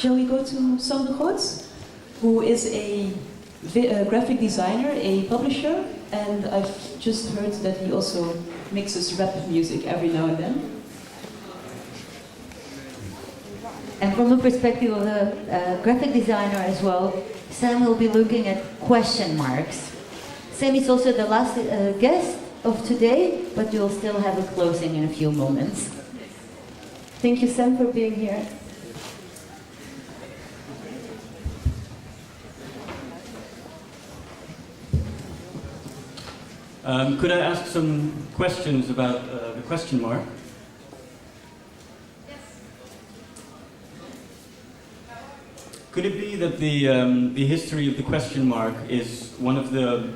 Shall we go to Sam de Groot, who is a graphic designer, a publisher, and I've just heard that he also mixes rap music every now and then. And from the perspective of a graphic designer as well, Sam will be looking at question marks. Sam is also the last guest of today, but you'll still have a closing in a few moments. Thank you, Sam, for being here. Could I ask some questions about the question mark? Yes. Could it be that the history of the question mark is one of the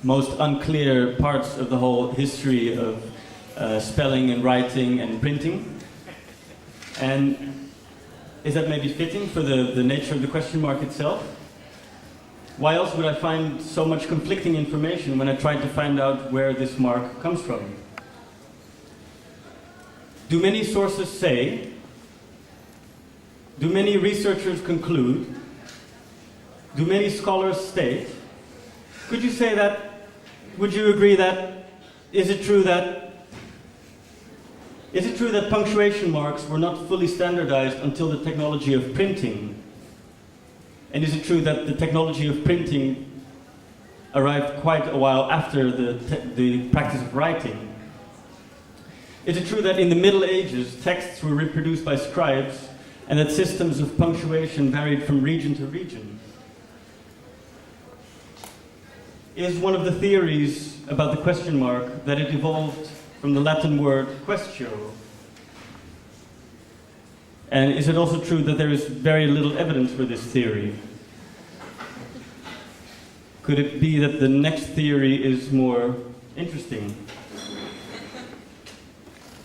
most unclear parts of the whole history of spelling and writing and printing? And is that maybe fitting for the nature of the question mark itself? Why else would I find so much conflicting information when I tried to find out where this mark comes from? Do many sources say, do many researchers conclude, do many scholars state? Could you say that? Would you agree that? Is it true that punctuation marks were not fully standardized until the technology of printing? And is it true that the technology of printing arrived quite a while after the practice of writing? Is it true that in the Middle Ages, texts were reproduced by scribes and that systems of punctuation varied from region to region? Is one of the theories about the question mark that it evolved from the Latin word quaestio? And is it also true that there is very little evidence for this theory? Could it be that the next theory is more interesting?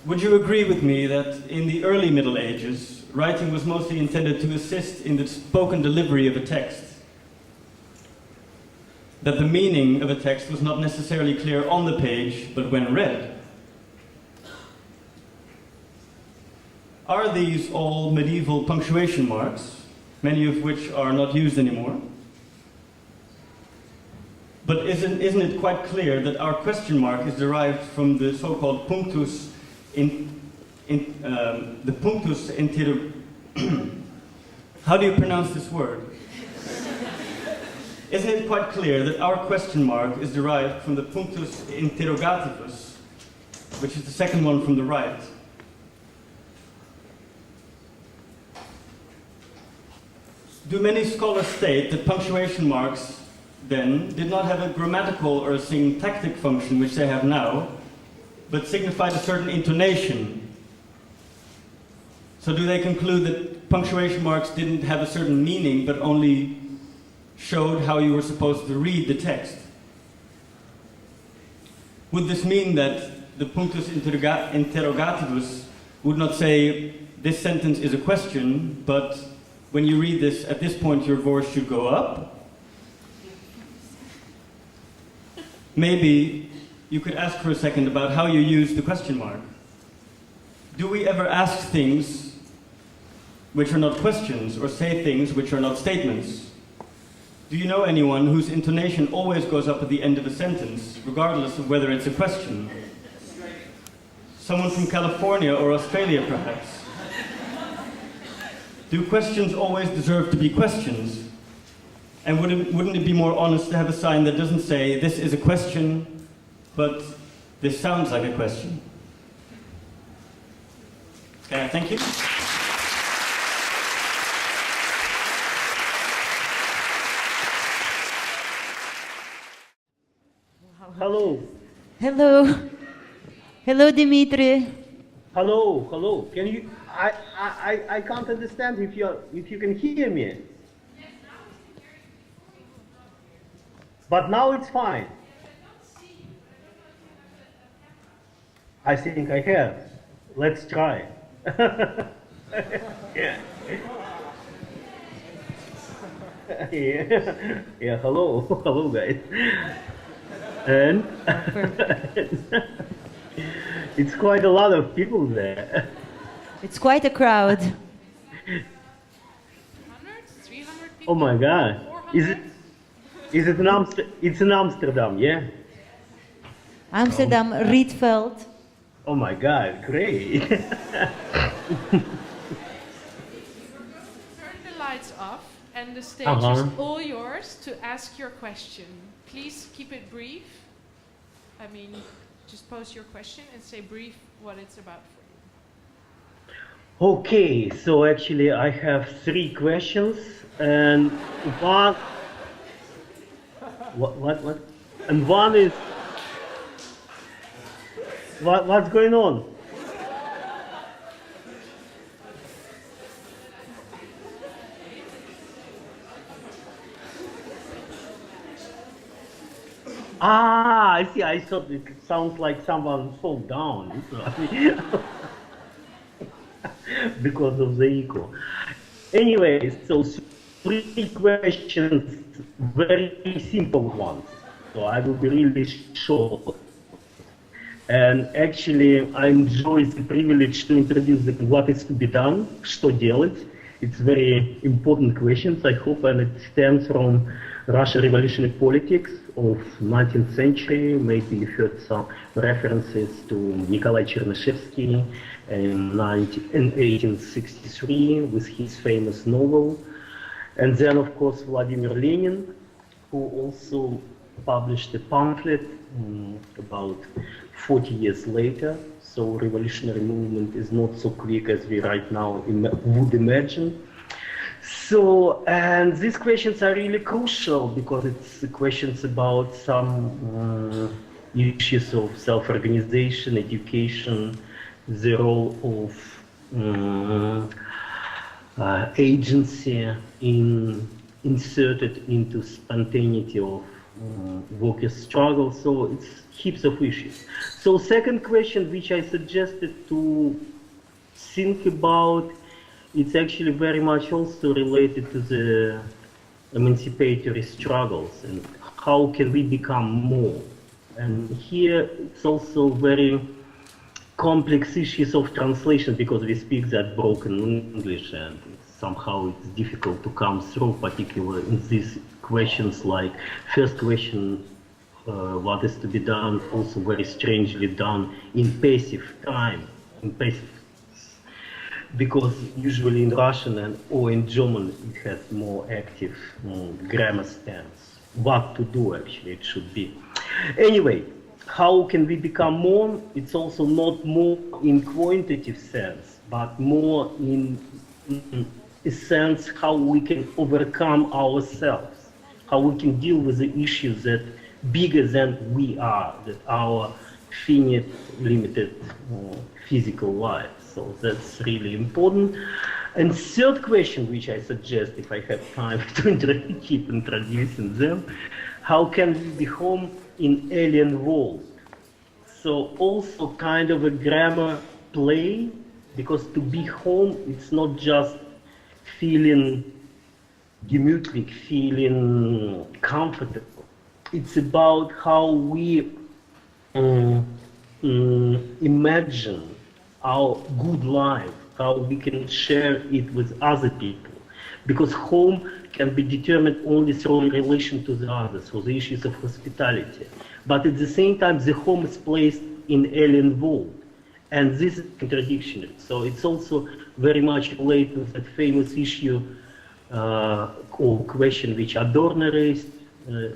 Would you agree with me that in the early Middle Ages, writing was mostly intended to assist in the spoken delivery of a text? That the meaning of a text was not necessarily clear on the page, but when read? Are these all medieval punctuation marks, many of which are not used anymore? But isn't it quite clear that our question mark is derived from the so-called punctus how do you pronounce this word? Isn't it quite clear that our question mark is derived from the punctus interrogativus, which is the second one from the right? Do many scholars state that punctuation marks then did not have a grammatical or a syntactic function which they have now, but signified a certain intonation? So do they conclude that punctuation marks didn't have a certain meaning, but only showed how you were supposed to read the text? Would this mean that the punctus interrogativus would not say, this sentence is a question, but when you read this, at this point your voice should go up? Maybe you could ask for a second about how you use the question mark. Do we ever ask things which are not questions, or say things which are not statements? Do you know anyone whose intonation always goes up at the end of a sentence, regardless of whether it's a question? Someone from California or Australia, perhaps? Do questions always deserve to be questions? And wouldn't it be more honest to have a sign that doesn't say, this is a question, but this sounds like a question? Okay, thank you. Hello. Hello. Hello, Dimitri. Hello, hello. Can you? I can't understand if you can hear me. But now it's fine. I think I have. Let's try. Yeah. Yeah. Hello, hello, guys. And it's quite a lot of people there. It's quite a crowd. Oh my God. Is it it's in Amsterdam, yeah? Amsterdam, Rietveld. Oh my God, great. Turn the lights off and the stage is all yours to ask your question. Please keep it brief. I mean, just pose your question and say brief what it's about for you. Okay, so actually I have 3 questions and one... What? And one is... What's going on? Ah, I see. I thought it sounds like someone fall down. Because of the echo. Anyway, so 3 questions, very simple ones. So I will be really short. And actually, I enjoy the privilege to introduce what is to be done, что делать. It's very important questions, I hope, and it stems from Russian revolutionary politics of 19th century. Maybe you heard some references to Nikolai Chernyshevsky in 1863 with his famous novel. And then, of course, Vladimir Lenin, who also published a pamphlet about 40 years later. So revolutionary movement is not so quick as we right now would imagine. So, and these questions are really crucial because it's questions about some issues of self-organization, education, the role of agency inserted into spontaneity of workers' struggle. So it's heaps of issues. So second question, which I suggested to think about, it's actually very much also related to the emancipatory struggles and how can we become more. And here it's also very complex issues of translation because we speak that broken English and somehow it's difficult to come through, particularly in these questions like first question, what is to be done, also very strangely done in passive time, because usually in Russian or in German it has more active grammar stance. What to do actually it should be. Anyway, how can we become more? It's also not more in quantitative sense, but more in a sense how we can overcome ourselves, how we can deal with the issues that bigger than we are, that our finite, limited physical life. So that's really important. And third question, which I suggest, if I have time to keep introducing them, how can we be home in alien world? So also kind of a grammar play, because to be home, it's not just feeling gemütlich, feeling comfortable. It's about how we imagine our good life, how we can share it with other people. Because home can be determined only through relation to the others, through the issues of hospitality. But at the same time, the home is placed in alien world. And this is contradictory. So it's also very much related to that famous issue or question which Adorno raised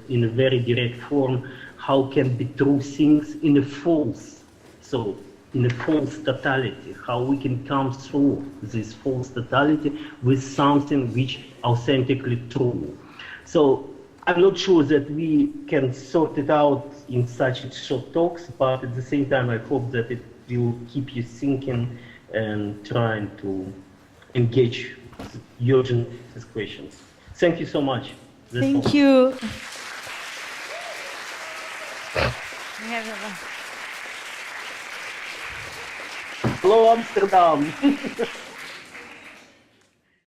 in a very direct form, how can be true things in a false, so in a false totality, how we can come through this false totality with something which authentically true. So I'm not sure that we can sort it out in such short talks, but at the same time I hope that it will keep you thinking and trying to engage urgent questions. Thank you so much. That's Thank all. you. We have Hello, Amsterdam.